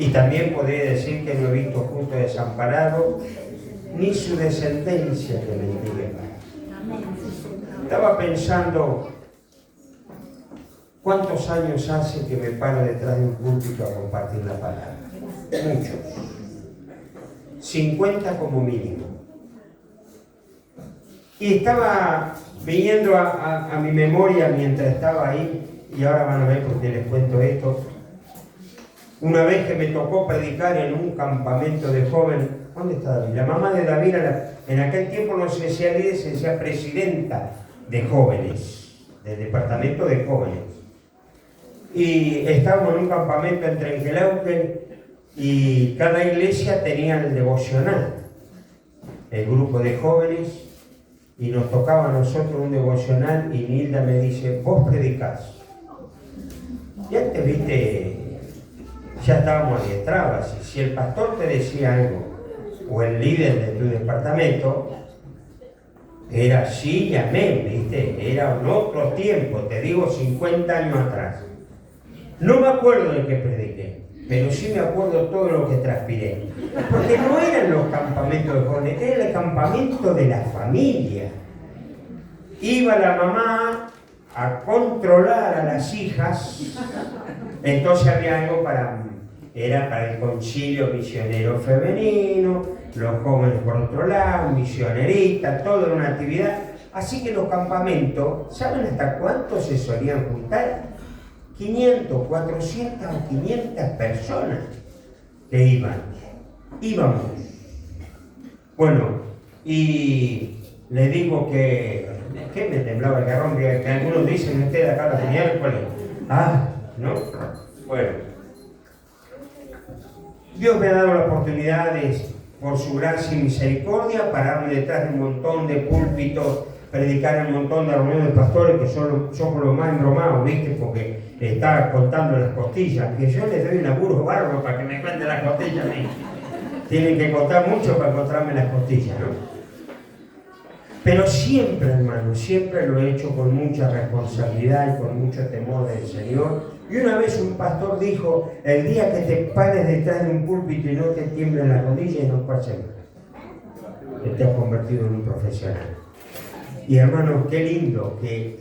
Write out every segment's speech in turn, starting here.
Y también podría decir que no he visto justo desamparado, ni su descendencia que mendigue pan. Estaba pensando, ¿cuántos años hace que me paro detrás de un púlpito a compartir la palabra? Muchos. 50 como mínimo. Y estaba viniendo a mi memoria mientras estaba ahí, y ahora van a ver porque les cuento esto. Una vez que me tocó predicar en un campamento de jóvenes, ¿dónde está David? La mamá de David, en aquel tiempo no se decía líder, se decía presidenta de jóvenes, del departamento de jóvenes. Y estábamos en un campamento en Trenquelauquen y cada iglesia tenía el devocional, el grupo de jóvenes, y nos tocaba a nosotros un devocional y Nilda me dice, vos predicás. Y antes, viste, ya estábamos adiestrados. Si el pastor te decía algo, o el líder de tu departamento, era sí y amén, viste, era en otro tiempo, te digo 50 años atrás. No me acuerdo de qué prediqué, pero sí me acuerdo todo lo que transpiré. Porque no eran los campamentos de jóvenes, era el campamento de la familia. Iba la mamá a controlar a las hijas, entonces había algo era para el concilio misionero femenino, los jóvenes por otro lado, misioneristas, todo era una actividad. Así que los campamentos, ¿saben hasta cuántos se solían juntar? 500, 400 o 500 personas que íbamos. Bueno, y le digo que me temblaba el garrón, que algunos dicen, usted acá los miércoles. ¿No? Bueno. Dios me ha dado la oportunidad, por su gracia y misericordia, pararme detrás de un montón de púlpitos, predicar en un montón de reuniones de pastores que somos los más embromados, ¿viste? Porque está contando las costillas, que yo les doy un laburo bárbaro para que me cuenten las costillas a mí. Tienen que contar mucho para encontrarme las costillas, ¿no? Pero siempre, hermano, siempre lo he hecho con mucha responsabilidad y con mucho temor del Señor. Y una vez un pastor dijo, el día que te pares detrás de un púlpito y no te tiemblen las rodillas, no pase nada. Que te has convertido en un profesional. Y hermanos, qué lindo que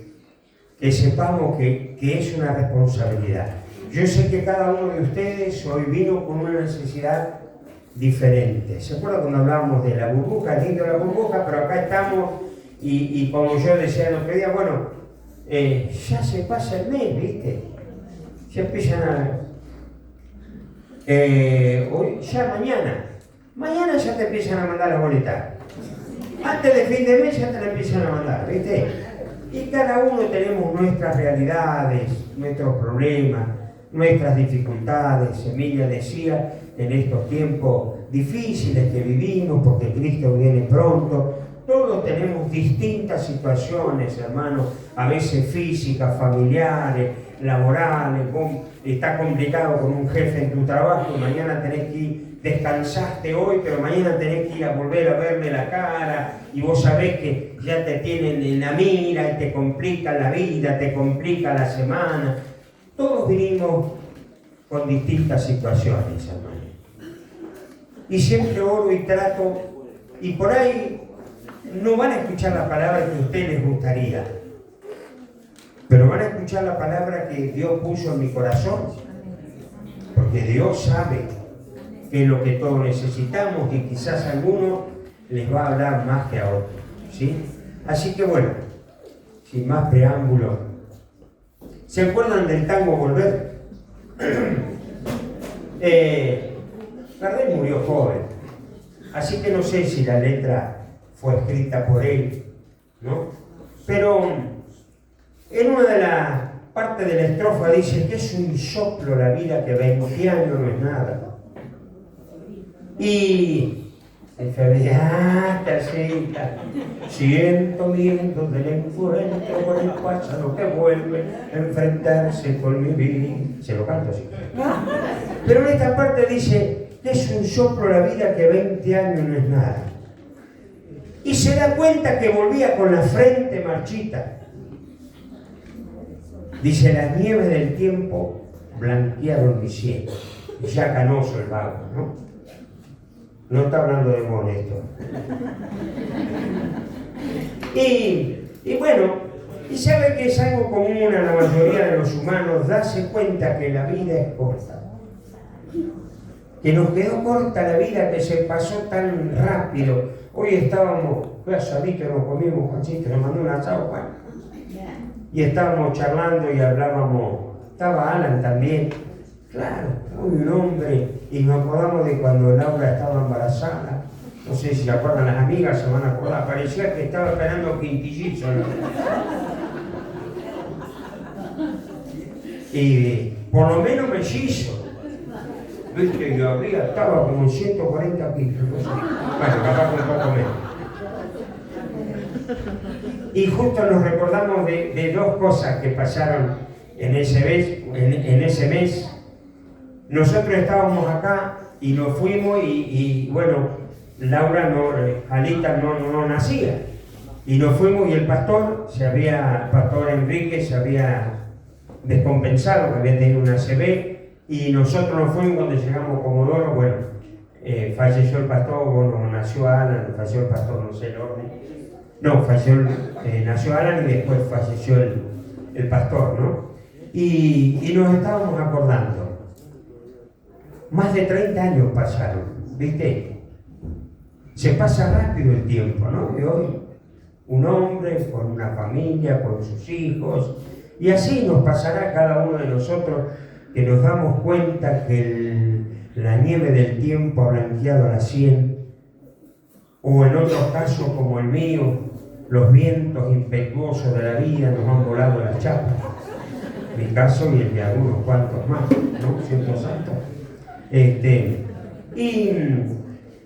sepamos que es una responsabilidad. Yo sé que cada uno de ustedes hoy vino con una necesidad diferente. ¿Se acuerdan cuando hablábamos de la burbuja? Es lindo la burbuja, pero acá estamos y como yo decía el otro día, bueno, ya se pasa el mes, ¿viste? Ya empiezan hoy, ya mañana ya te empiezan a mandar las boletas. Antes de fin de mes ya te la empiezan a mandar, ¿viste? Y cada uno tenemos nuestras realidades, nuestros problemas, nuestras dificultades. Emilia decía, en estos tiempos difíciles que vivimos, porque Cristo viene pronto, todos tenemos distintas situaciones, hermanos, a veces físicas, familiares, laborales, está complicado con un jefe en tu trabajo, mañana tenés que ir, descansaste hoy, pero mañana tenés que ir a volver a verle la cara, y vos sabés que ya te tienen en la mira y te complica la vida, te complica la semana. Todos vivimos con distintas situaciones, hermano. Y siempre oro y trato, y por ahí no van a escuchar la palabra que a ustedes les gustaría, pero van a escuchar la palabra que Dios puso en mi corazón, porque Dios sabe que es lo que todos necesitamos y quizás a algunos les va a hablar más que a otros, ¿sí? Así que bueno, sin más preámbulo, ¿se acuerdan del tango Volver? Gardel murió joven, así que no sé si la letra fue escrita por él, ¿no? Pero en una de las partes de la estrofa dice que es un soplo la vida, que 20 años no es nada. Y enfermedad tercita, siento miedo del encuentro con el pasado que vuelve a enfrentarse con mi vida. Se lo canto así. Pero en esta parte dice que es un soplo la vida, que 20 años no es nada. Y se da cuenta que volvía con la frente marchita. Dice, las nieves del tiempo blanquearon mi cielo. ya canoso el vago, ¿no? No está hablando de vos, Néstor. Y bueno, y sabe que es algo común a la mayoría de los humanos, darse cuenta que la vida es corta. Que nos quedó corta la vida, que se pasó tan rápido. Hoy estábamos, fue asadito, nos comimos, Juancito, nos mandó un asado, Juan. Y estábamos charlando y hablábamos, estaba Alan también. Claro, un hombre, y nos acordamos de cuando Laura estaba embarazada. No sé si se acuerdan las amigas, se van a acordar. Parecía que estaba esperando quintillizo, ¿no? Y por lo menos mellizo. Viste, yo había, estaba como en 140 kilos. No sé. Bueno, capaz un poco menos. Y justo nos recordamos de dos cosas que pasaron en ese mes. Nosotros estábamos acá y nos fuimos y bueno, Laura Alita no nacía. Y nos fuimos y el pastor Enrique se había descompensado, que había tenido una ACV, y nosotros nos fuimos cuando llegamos a Comodoro. Bueno, falleció el pastor, bueno, nació Alan, falleció el pastor, no sé el orden. No, nació Alan y después falleció el pastor, ¿no? Y nos estábamos acordando. Más de 30 años pasaron, ¿viste? Se pasa rápido el tiempo, ¿no? Y hoy un hombre con una familia, con sus hijos, y así nos pasará a cada uno de nosotros, que nos damos cuenta que la nieve del tiempo ha blanqueado la sien, o en otros casos como el mío, los vientos impetuosos de la vida nos han volado las chapas. Mi caso y el de algunos cuantos más, ¿no? Ciertos santos. Y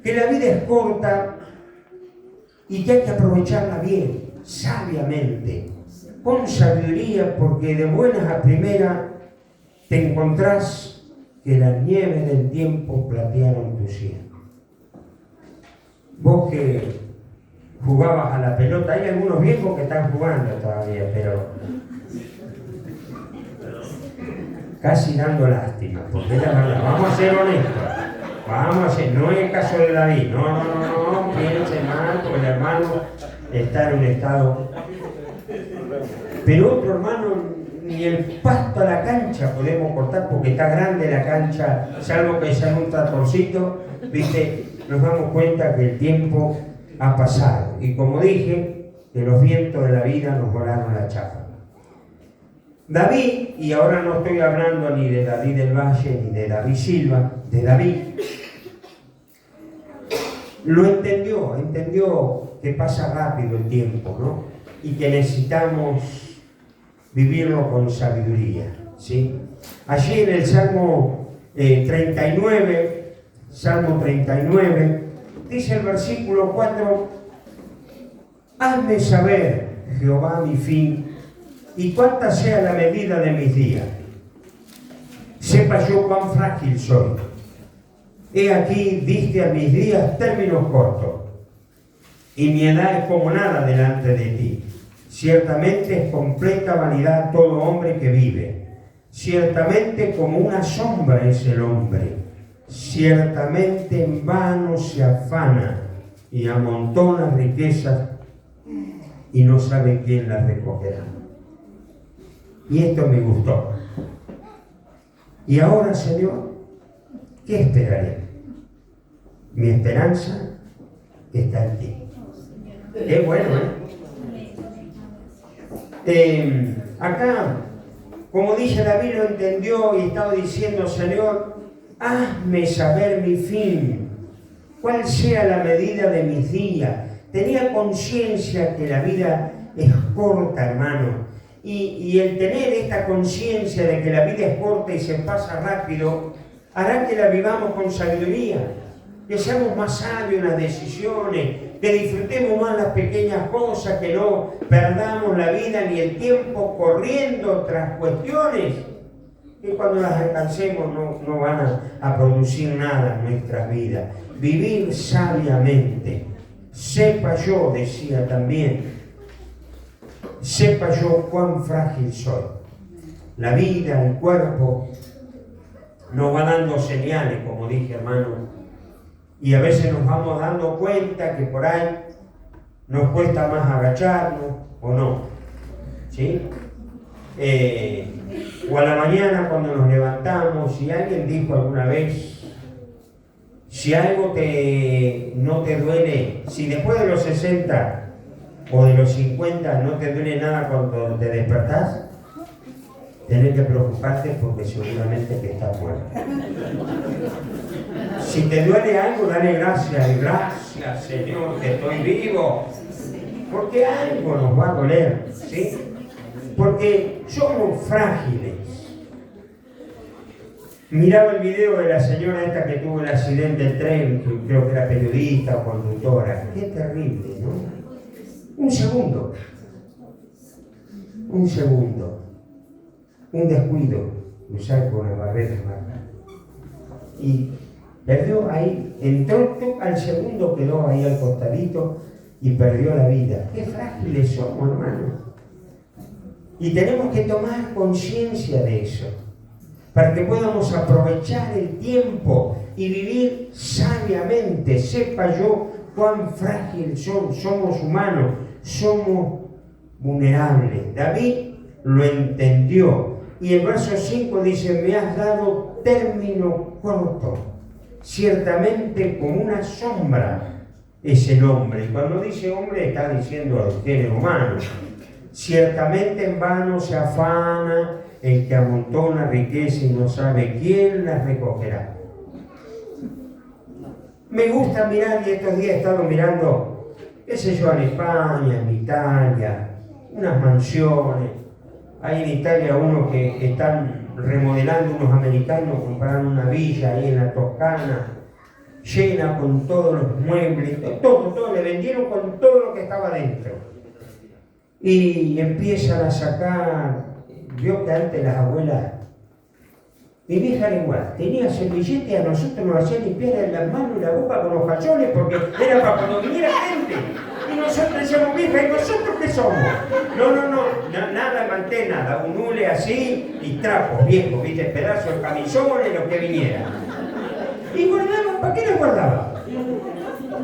que la vida es corta y que hay que aprovecharla bien, sabiamente, con sabiduría, porque de buenas a primeras te encontrás que las nieves del tiempo platearon tu sien. Vos que jugabas a la pelota, hay algunos viejos que están jugando todavía, pero casi dando lástima, porque la verdad, vamos a ser honestos, no es el caso de David, no, piense mal, porque el hermano está en un estado, pero otro hermano, ni el pasto a la cancha podemos cortar porque está grande la cancha, salvo que sea un tratorcito, viste, nos damos cuenta que el tiempo ha pasado, y como dije, que los vientos de la vida nos volaron la chapa. David, y ahora no estoy hablando ni de David del Valle ni de David Silva, de David, lo entendió que pasa rápido el tiempo, ¿no? Y que necesitamos vivirlo con sabiduría, ¿sí? Allí en el Salmo 39, dice el versículo 4, hazme saber, Jehová, mi fin, y cuánta sea la medida de mis días. Sepa yo cuán frágil soy. He aquí, diste a mis días términos cortos, y mi edad es como nada delante de ti. Ciertamente es completa vanidad todo hombre que vive. Ciertamente como una sombra es el hombre. Ciertamente en vano se afana y amontona riquezas y no sabe quién las recogerá. Y esto me gustó. Y ahora, Señor, ¿qué esperaré? Mi esperanza está en ti. Es bueno, acá, como dice David, lo entendió y estaba diciendo, Señor, hazme saber mi fin, cuál sea la medida de mis días. Tenía conciencia que la vida es corta, hermano. Y el tener esta conciencia de que la vida es corta y se pasa rápido, hará que la vivamos con sabiduría, que seamos más sabios en las decisiones, que disfrutemos más las pequeñas cosas, que no perdamos la vida ni el tiempo corriendo tras cuestiones que cuando las alcancemos no van a producir nada en nuestras vidas. Vivir sabiamente. Sepa yo, decía también, sepa yo cuán frágil soy. La vida, el cuerpo, nos va dando señales, como dije, hermano, y a veces nos vamos dando cuenta que por ahí nos cuesta más agacharnos o no, ¿sí? O a la mañana cuando nos levantamos, si alguien dijo alguna vez, si algo no te duele, si después de los 60 o de los 50 no te duele nada cuando te despertás, tenés que preocuparte porque seguramente que estás muerto. Si te duele algo, dale gracias, gracias Señor que estoy vivo, porque algo nos va a doler, ¿sí? Porque somos frágiles. Miraba el video de la señora esta que tuvo el accidente del tren, que creo que era periodista o conductora. Qué terrible, ¿no? Un segundo, un descuido, cruzar con la barrera marca. Y perdió ahí, entró al segundo, quedó ahí al costadito y perdió la vida. Qué frágiles somos, hermano. Y tenemos que tomar conciencia de eso, para que podamos aprovechar el tiempo y vivir sabiamente. Sepa yo cuán frágil somos humanos, somos vulnerables. David lo entendió. Y el verso 5 dice, me has dado término corto. Ciertamente como una sombra es el hombre. Y cuando dice hombre está diciendo al género humano. Ciertamente en vano se afana el que amontona riqueza y no sabe quién la recogerá. Me gusta mirar, y estos días he estado mirando, qué sé yo, en España, en Italia, unas mansiones. Hay en Italia unos que están remodelando, unos americanos, compraron una villa ahí en la Toscana, llena con todos los muebles, todo, le vendieron con todo lo que estaba dentro. Y empiezan a sacar, vio que antes las abuelas, mi vieja era igual, tenía servillete y a nosotros nos hacían limpiar en las manos y la boca con los cachones porque era para cuando viniera gente. Y nosotros decíamos, vieja, ¿y nosotros qué somos? No, nada, manté nada, un hule así y trapos viejos, viste, pedazos de camisones, lo que viniera. Y guardaba, ¿para qué lo guardaba?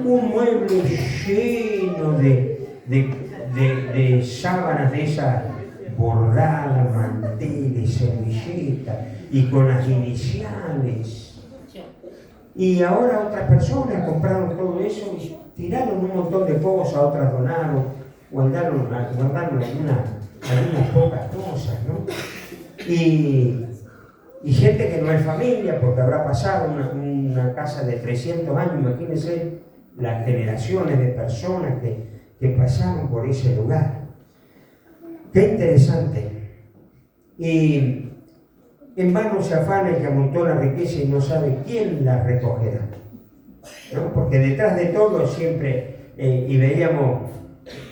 Un mueble lleno de sábanas de esas bordadas, manteles, servilletas y con las iniciales. Y ahora otras personas compraron todo eso y tiraron un montón de cosas, otras donaron, guardaron algunas pocas cosas, ¿no? Y gente que no es familia, porque habrá pasado una casa de 300 años, imagínense las generaciones de personas que pasaron por ese lugar. Qué interesante. Y en vano se afana el que amontó la riqueza y no sabe quién la recogerá, ¿no? Porque detrás de todo siempre, y veíamos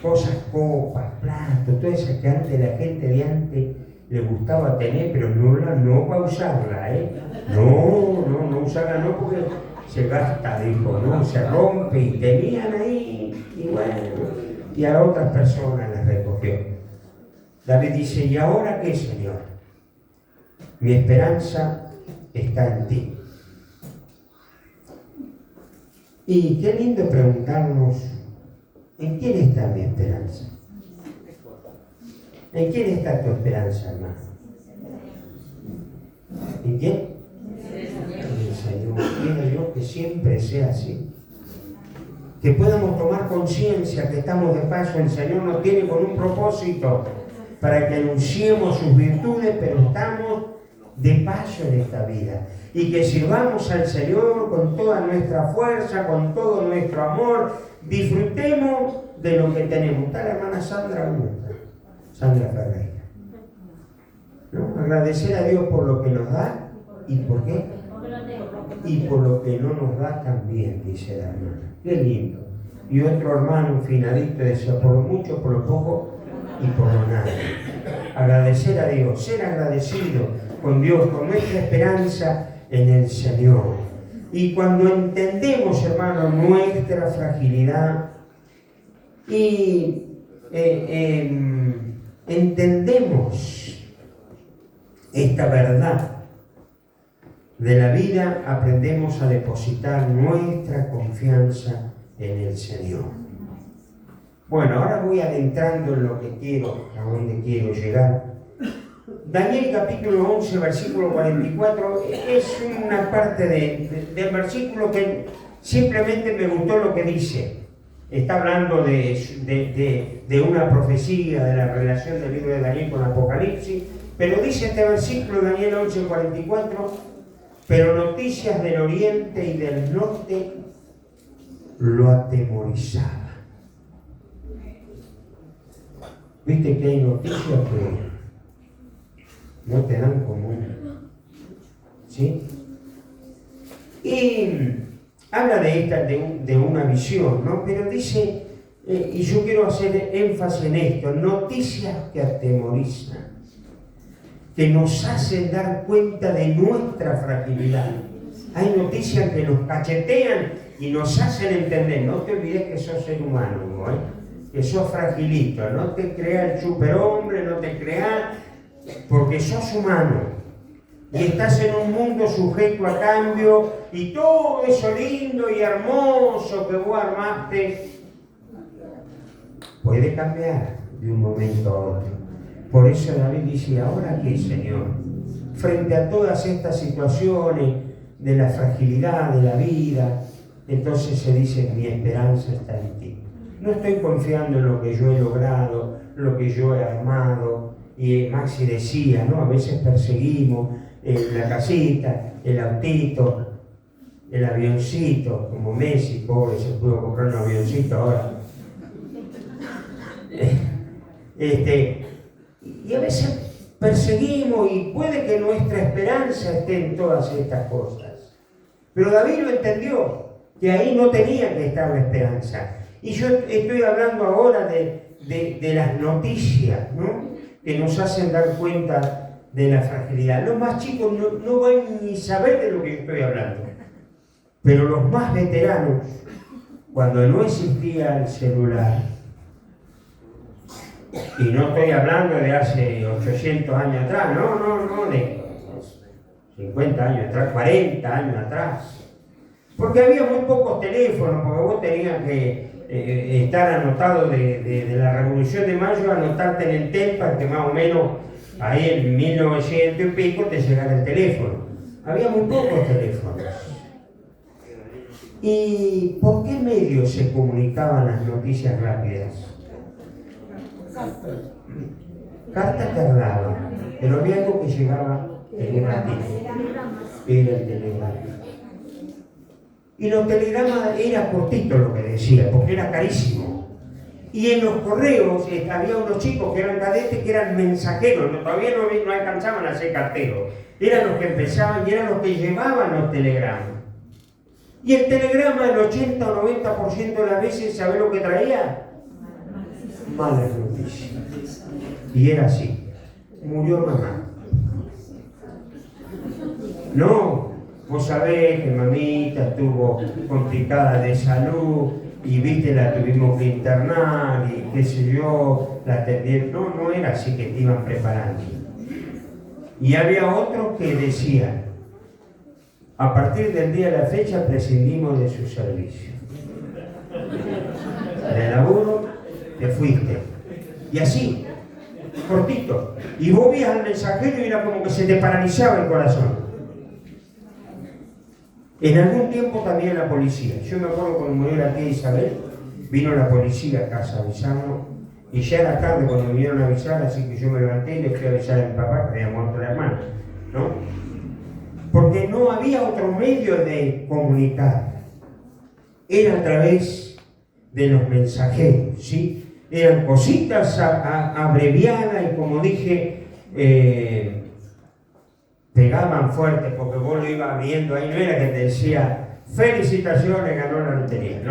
cosas, copas, platos, todas esas que antes la gente de antes le gustaba tener, pero no para usarla, no usarla, no, porque se gasta, dijo, no, se rompe, y tenían ahí, y bueno, y a otras personas las recogió. David dice, ¿y ahora qué, Señor? Mi esperanza está en ti. Y qué lindo preguntarnos, ¿en quién está mi esperanza? ¿En quién está tu esperanza, hermano? ¿En quién? En el Señor. Quiero yo que siempre sea así. Que podamos tomar conciencia que estamos de paso. El Señor nos tiene con un propósito para que anunciemos sus virtudes, pero estamos de paso en esta vida. Y que sirvamos al Señor con toda nuestra fuerza, con todo nuestro amor. Disfrutemos de lo que tenemos. Está la hermana Sandra Ferreira, ¿no? Agradecer a Dios por lo que nos da y por qué, y por lo que no nos da también, dice la hermana. Qué lindo. Y otro hermano finadito decía, por lo mucho, por lo poco y por lo nada. Agradecer a Dios, ser agradecido con Dios, con nuestra esperanza en el Señor. Y cuando entendemos, hermano, nuestra fragilidad y entendemos esta verdad, de la vida aprendemos a depositar nuestra confianza en el Señor. Bueno, ahora voy adentrando en lo que quiero, a donde quiero llegar. Daniel capítulo 11, versículo 44, es una parte del versículo que simplemente me gustó lo que dice. Está hablando de una profecía, de la relación del libro de Daniel con Apocalipsis, pero dice este versículo, Daniel 11, 44, pero noticias del oriente y del norte lo atemorizaban. Viste que hay noticias que no te dan común, ¿sí? Y habla de una visión, ¿no? Pero dice, y yo quiero hacer énfasis en esto, noticias que atemorizan, que nos hacen dar cuenta de nuestra fragilidad. Hay noticias que nos cachetean y nos hacen entender, no te olvides que sos ser humano, ¿no? Que sos fragilito, no te creas el superhombre, no te creas, porque sos humano y estás en un mundo sujeto a cambio y todo eso lindo y hermoso que vos armaste puede cambiar de un momento a otro. Por eso David dice, ¿ahora qué, Señor? Frente a todas estas situaciones de la fragilidad de la vida, entonces se dice, mi esperanza está en ti. No estoy confiando en lo que yo he logrado, lo que yo he armado. Y Maxi decía, ¿no? A veces perseguimos la casita, el autito, el avioncito, como Messi, pobre, se pudo comprar un avioncito ahora. Y a veces perseguimos y puede que nuestra esperanza esté en todas estas cosas. Pero David lo entendió, que ahí no tenía que estar la esperanza. Y yo estoy hablando ahora de las noticias, ¿no? Que nos hacen dar cuenta de la fragilidad. Los más chicos no van ni saber de lo que estoy hablando. Pero los más veteranos, cuando no existía el celular, y no estoy hablando de hace 800 años atrás, no, de 50 años atrás, 40 años atrás, porque había muy pocos teléfonos, porque vos tenías que estar anotado de la Revolución de Mayo, anotarte en el TEL para que más o menos ahí en 1900 y pico te llegara el teléfono. Había muy pocos teléfonos. ¿Y por qué medios se comunicaban las noticias rápidas? Cartas tardaban, pero había algo que llegaba en un ratito. Era el telegrama. Y los telegramas era cortito lo que decía, porque era carísimo. Y en los correos había unos chicos que eran cadetes, que eran mensajeros, todavía no alcanzaban a ser carteros. Eran los que empezaban y eran los que llevaban los telegramas. Y el telegrama, el 80 o 90% de las veces, ¿sabés lo que traía? Malas noticias. Y era así. Murió mamá. No. Vos sabés que mamita estuvo complicada de salud y viste, la tuvimos que internar y qué sé yo, la atendieron. No era así que te iban preparando. Y había otros que decían, a partir del día de la fecha prescindimos de su servicio. De laburo te fuiste. Y así, cortito. Y vos veías al mensajero y era como que se te paralizaba el corazón. En algún tiempo también la policía. Yo me acuerdo cuando murió la tía Isabel, vino la policía a casa a avisarnos, y ya era tarde cuando vinieron a avisar, así que yo me levanté y le fui a avisar a mi papá que había muerto la hermana, ¿no? Porque no había otro medio de comunicar. Era a través de los mensajeros, ¿sí? Eran cositas abreviadas y, como dije, pegaban fuerte porque vos lo ibas viendo ahí. No era que te decía felicitaciones, ganó la lotería.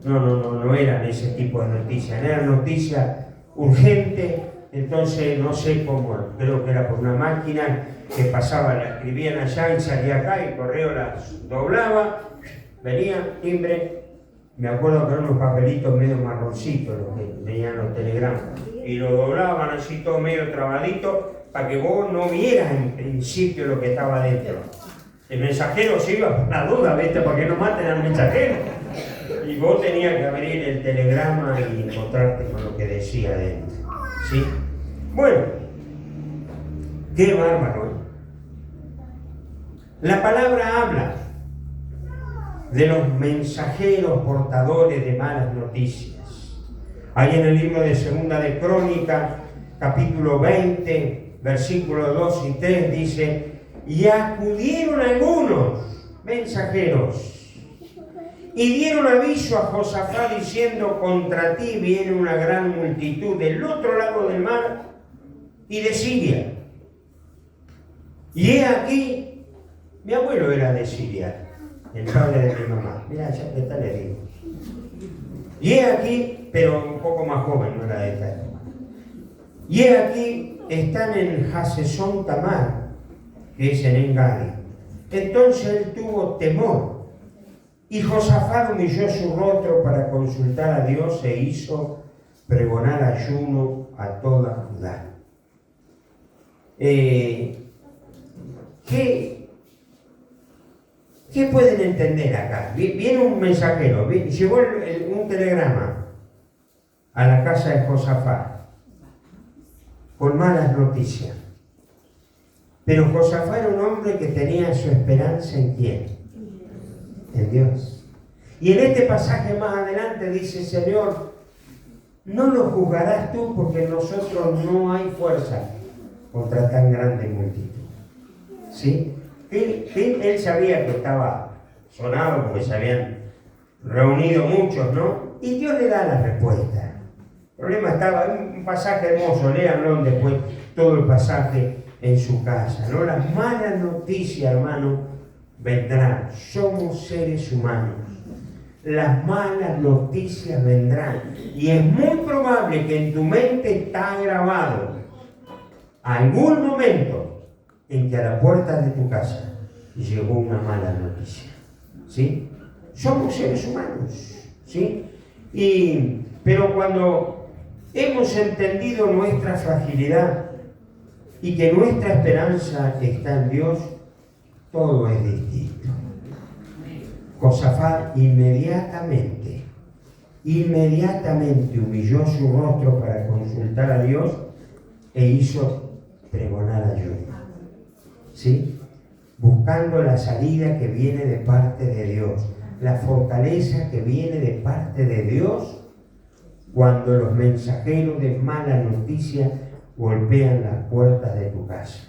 No eran ese tipo de noticias. Eran noticias urgentes. Entonces no sé cómo, creo que era por una máquina que pasaba, la escribían allá y salía acá y el correo la doblaba, venía, timbre. Me acuerdo que eran unos papelitos medio marroncitos los que venían los telegramas y lo doblaban así todo medio trabadito para que vos no vieras en principio lo que estaba dentro. El mensajero se iba por la duda, ¿viste? Para que no maten al mensajero. Y vos tenías que abrir el telegrama y encontrarte con lo que decía dentro. ¿Sí? Bueno, qué bárbaro, ¿eh? La palabra habla de los mensajeros portadores de malas noticias. Ahí en el libro de Segunda de Crónica, capítulo 20, versículos 2 y 3, dice: y acudieron algunos mensajeros y dieron aviso a Josafat diciendo: contra ti viene una gran multitud del otro lado del mar y de Siria. Y he aquí, mi abuelo era de Siria, el padre de mi mamá. Mira, ya que tal le digo. Y he aquí, pero un poco más joven, no era de esta época. Y he aquí, están en Hasesón Tamar, que es en Engadi. Entonces él tuvo temor, y Josafat humilló su rostro para consultar a Dios e hizo pregonar ayuno a toda Judá. ¿Qué pueden entender acá? Viene un mensajero, llegó un telegrama a la casa de Josafat con malas noticias. Pero Josafat era un hombre que tenía su esperanza ¿en quién? En Dios. Y en este pasaje más adelante dice: Señor, no lo juzgarás tú porque en nosotros no hay fuerza contra tan grande multitud. ¿Sí? Él sabía que estaba sonado porque se habían reunido muchos, ¿no? Y Dios le da la respuesta. El problema estaba en un pasaje hermoso, léanlo después todo el pasaje en su casa, ¿no? Las malas noticias, hermano, vendrán. Somos seres humanos. Las malas noticias vendrán. Y es muy probable que en tu mente está grabado algún momento en que a la puerta de tu casa llegó una mala noticia. ¿Sí? Somos seres humanos. ¿Sí? Pero cuando hemos entendido nuestra fragilidad y que nuestra esperanza está en Dios, todo es distinto. Josafat inmediatamente humilló su rostro para consultar a Dios e hizo pregonar ayuno. ¿Sí? Buscando la salida que viene de parte de Dios, la fortaleza que viene de parte de Dios cuando los mensajeros de mala noticia golpean las puertas de tu casa.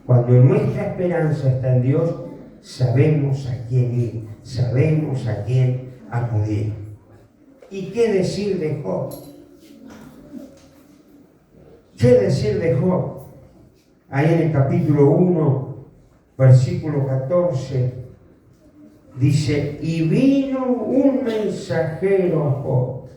Cuando nuestra esperanza está en Dios, sabemos a quién ir, sabemos a quién acudir. ¿Y qué decir de Job? ¿Qué decir de Job? Ahí en el capítulo 1, versículo 14, dice: y vino un mensajero a Job.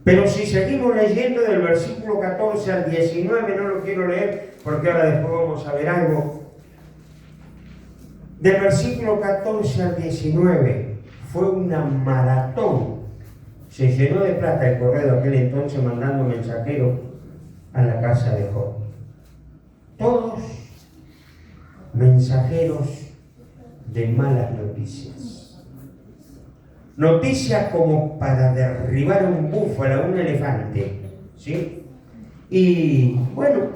Pero si seguimos leyendo del versículo 14 al 19, no lo quiero leer porque ahora después vamos a ver algo. Del versículo 14 al 19 fue una maratón. Se llenó de plata el correo de aquel entonces mandando mensajeros a la casa de Job. Todos mensajeros de malas noticias. Noticias como para derribar a un búfalo, a un elefante, ¿sí? Y bueno,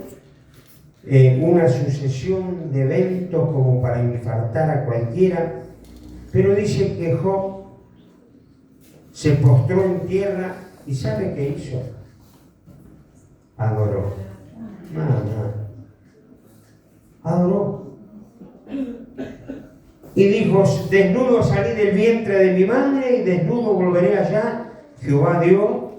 una sucesión de eventos como para infartar a cualquiera, pero dice que Job se postró en tierra y ¿sabe qué hizo? Adoró. Nada. Adoró. Y dijo: desnudo salí del vientre de mi madre y desnudo volveré allá. Jehová dio,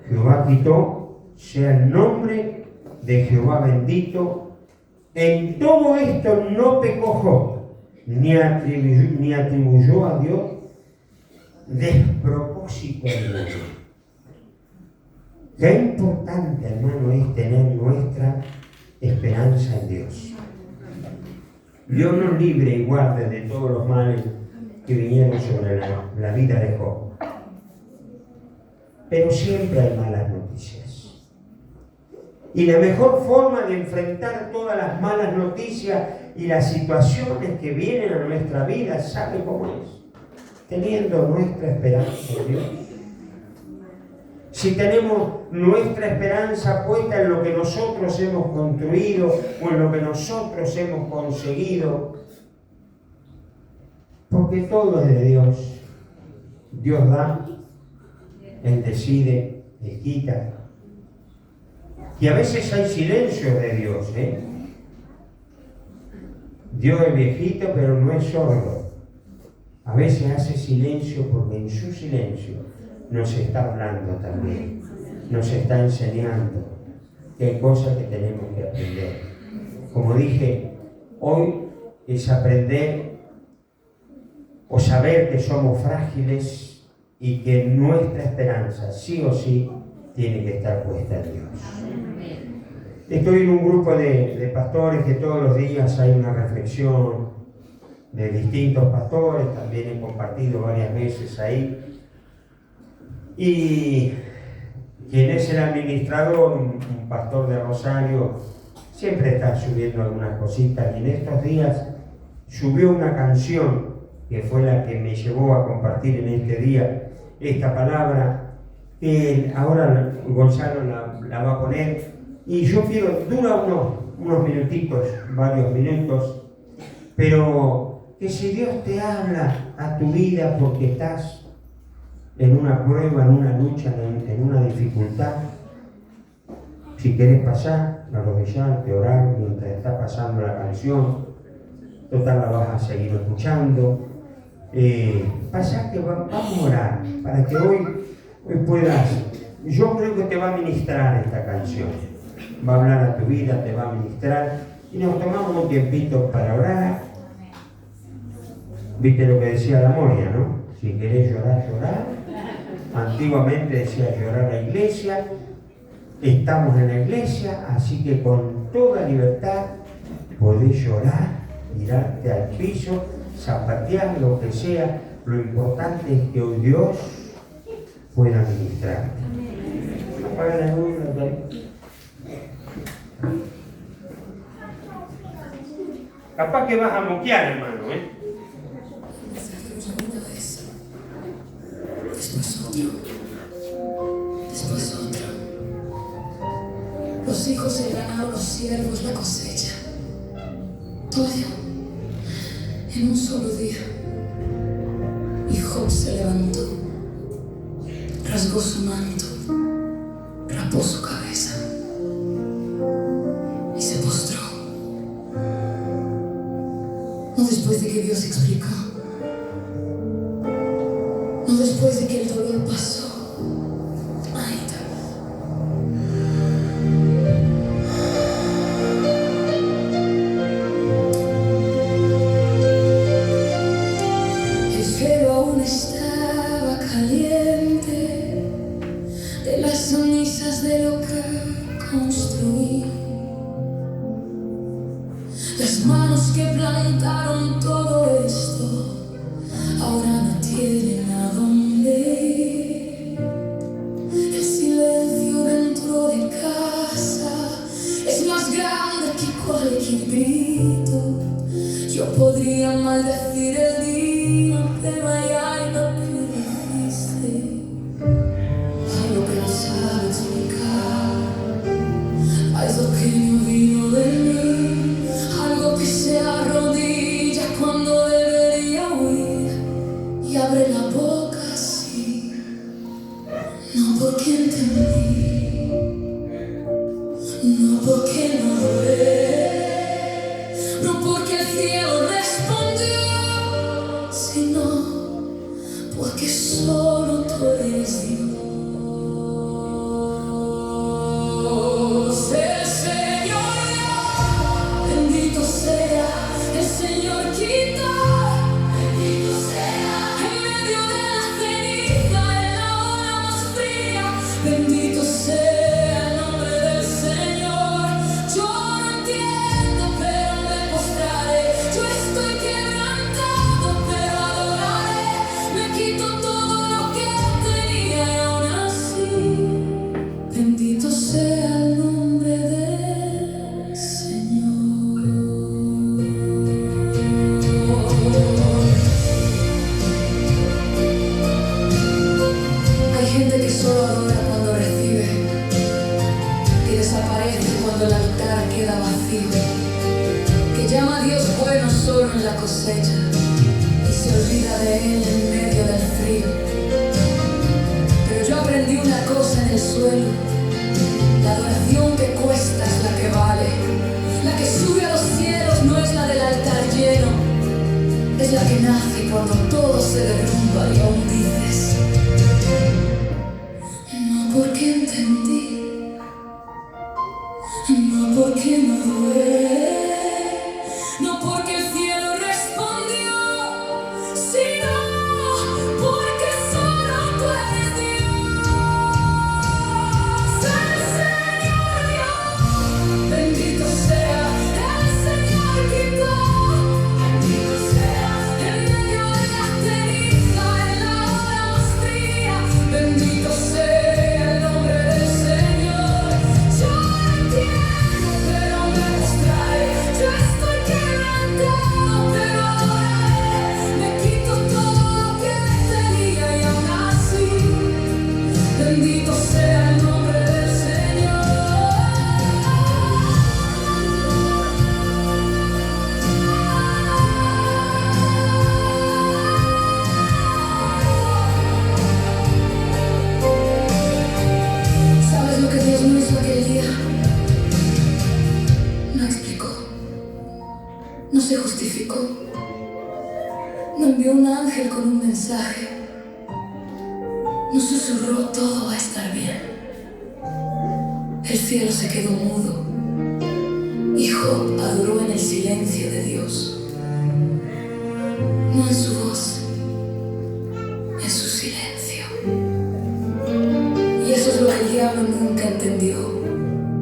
Jehová quitó, sea el nombre de Jehová bendito. En todo esto no pecó Job, ni atribuyó a Dios despropósito alguno. Qué importante, hermano, es tener nuestra esperanza en Dios. Dios nos libre y guarde de todos los males que vinieron sobre la vida de Job. Pero siempre hay malas noticias. Y la mejor forma de enfrentar todas las malas noticias y las situaciones que vienen a nuestra vida, ¿sabe cómo es? Teniendo nuestra esperanza en Dios. Si tenemos nuestra esperanza puesta en lo que nosotros hemos construido o en lo que nosotros hemos conseguido, porque todo es de Dios. Dios da, Él decide, Él quita. Y a veces hay silencio de Dios, Dios es viejito, pero no es sordo. A veces hace silencio porque en su silencio nos está hablando también, nos está enseñando que hay cosas que tenemos que aprender. Como dije, hoy es aprender o saber que somos frágiles y que nuestra esperanza sí o sí tiene que estar puesta en Dios. Estoy en un grupo de pastores que todos los días hay una reflexión de distintos pastores, también he compartido varias veces ahí. Y quien es el administrador, un pastor de Rosario, siempre está subiendo algunas cositas, y en estos días subió una canción que fue la que me llevó a compartir en este día esta palabra, que ahora Gonzalo la va a poner, y yo quiero, dura unos minutitos, varios minutos, pero que si Dios te habla a tu vida porque estás en una prueba, en una lucha, en una dificultad, si querés pasar, arrodillarte, orar mientras está pasando la canción, total la vas a seguir escuchando. Pasá que vamos a orar para que hoy puedas, yo creo que te va a ministrar esta canción, va a hablar a tu vida, te va a ministrar, y nos tomamos un tiempito para orar. Viste lo que decía la Moria, ¿no? Si querés llorar, llorar. Antiguamente decía llorar a la iglesia. Estamos en la iglesia, así que con toda libertad podés llorar, tirarte al piso, zapatear, lo que sea. Lo importante es que hoy Dios pueda ministrar. Apaga la luz, capaz que vas a moquear, hermano, Después otro. Los hijos, el ganado, los siervos, la cosecha. Todo en un solo día. Y Job se levantó, rasgó su manto, rapó su cabeza y se postró. No después de que Dios explicó, no después de que el dolor pasó. Ay, el cielo aún estaba caliente de las cenizas de lo que construí. Las manos que plantaron todo esto ahora no tienen a dónde ir. El silencio dentro de casa es más grande que cualquier grito. Yo podría maldecir el día, pero hay lo que dijiste. Hay lo que no sabe explicar, hay lo que no vino de mí, algo que se arrodilla cuando debería huir y abre la boca así, no porque entendí, no porque no oré, no porque el cielo respondió, sino porque solo tú eres Dios. El Señor dio, bendito sea, el Señor quita, bendito sea, en medio de la ceniza, en la hora más fría, bendito sea. suelo. La adoración que cuesta es la que vale. La que sube a los cielos no es la del altar lleno. Es la que nace cuando todo se derrumba y aún dices: no porque entendí, no porque no duele, no porque el cielo respondió, sino porque solo tú eres Dios. El Señor Dios, bendito sea el Señor quitó. Bendito sea en medio de la ceniza, en la hora más fría. Bendito sea el nombre del Señor. Yo no entiendo, pero me mostraré. Yo estoy quebrantado, pero adoraré. Me quito todo lo que tenía y aún así, bendito sea el nombre del Señor. ¿Sabes lo que Dios no hizo aquel día? No explicó, no se justificó, no envió un ángel con un mensaje, no susurró todo va a estar bien. El cielo se quedó mudo y Job adoró en el silencio de Dios, no en su voz, en su silencio. Y eso es lo que el diablo nunca entendió.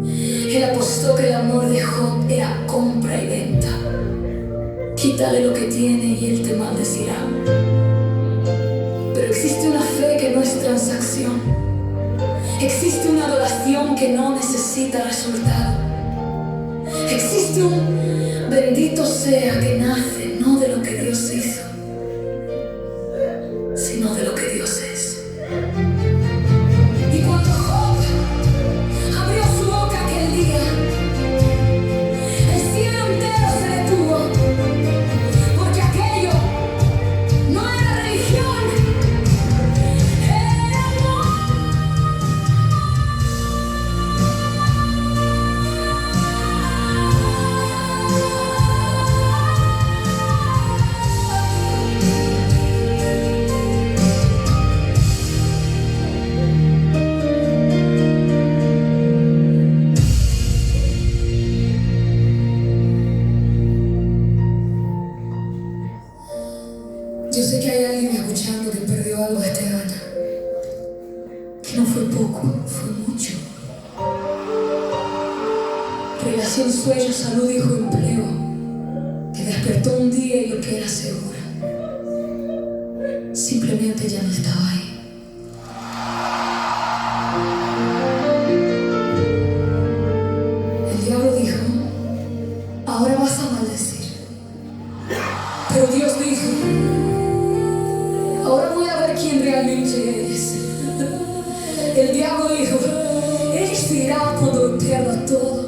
Él apostó que el amor de Job era compra y venta. Quítale lo que tiene y él te maldecirá. Pero existe una fe que no es transacción. Existe una adoración que no necesita resultado. Existe un bendito sea que nace no de lo que Dios hizo, sino de lo que Dios es. Y cuando Job abrió su boca aquel día, el cielo entero se detuvo, porque aquello no era religión, era amor. Yo sé que hay alguien escuchando que perdió algo este año, que no fue poco, fue mucho. Relación, sueño, salud, hijo, empleo, que despertó un día y lo que era seguro simplemente ya no estaba ahí. El diablo dijo: ahora vas a maldecir. Pero Dios dijo: ahora voy a ver quién realmente eres. El diablo dijo: él irá cuando pierda todo.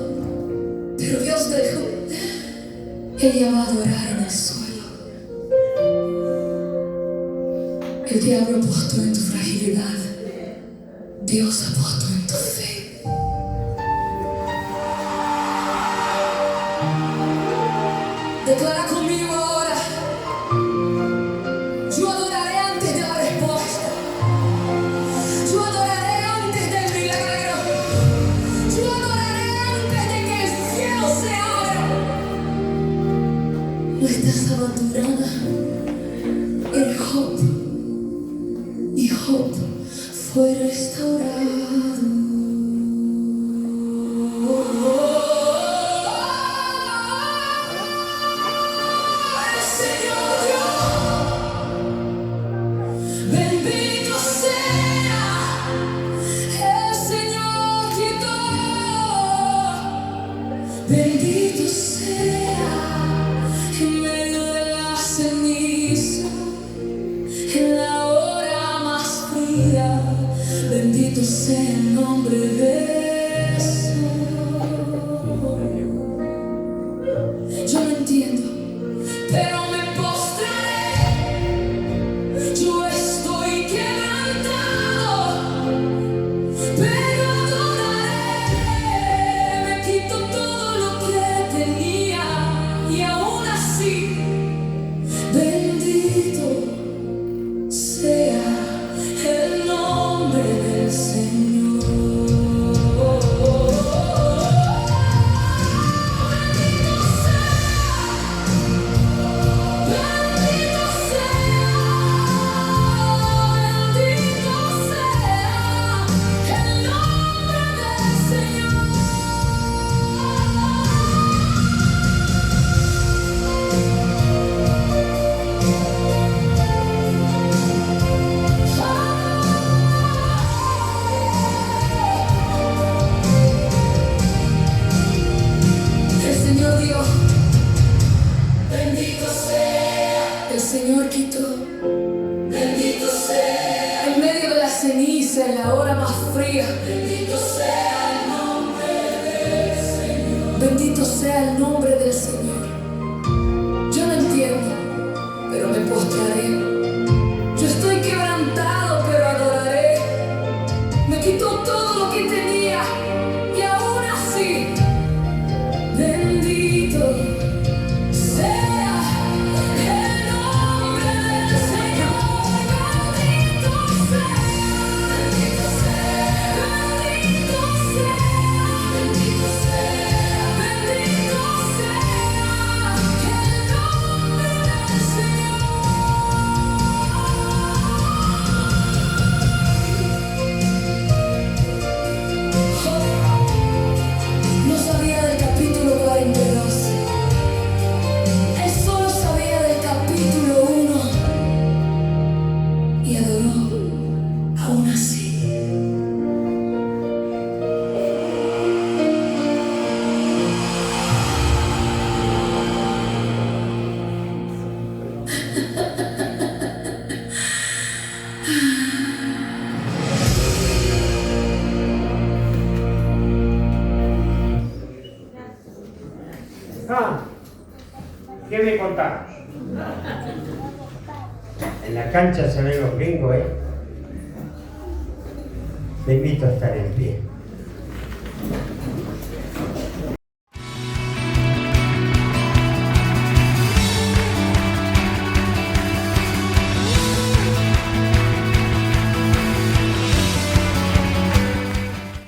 Pero Dios dijo: ella va a adorar en el suelo. El diablo apostó en tu fragilidad. Dios apostó en tu fe. Declara conmigo ahora: yo adoraré antes de la respuesta. Yo adoraré antes del milagro. Yo adoraré antes de que el cielo se abra. No estás abandonada. Eres Job. Y Job fue restaurado. El Señor Dios, bendito sea. El Señor quitó. Bendito sea en medio de la ceniza, en la hora más fría. Bendito sea el nombre del Señor. Yo no entiendo, pero me postraré. Yo estoy quebrantado, pero tenía. Bendito sea el nombre del Señor. Bendito sea el nombre del Señor. Yo no entiendo, pero me postraré. Yo estoy quebrantado, pero adoraré. Me quitó todo lo que tenía y aún así, bendito sea el nombre del Señor. Bendito sea, bendito sea, bendito sea, bendito sea, bendito sea el nombre del Señor. No sabía del capítulo 42. Él solo sabía del capítulo 1 y adoró aún así. Ah, ¿qué me contás? En la cancha se ven los gringos, ¿eh? Te invito a estar en pie.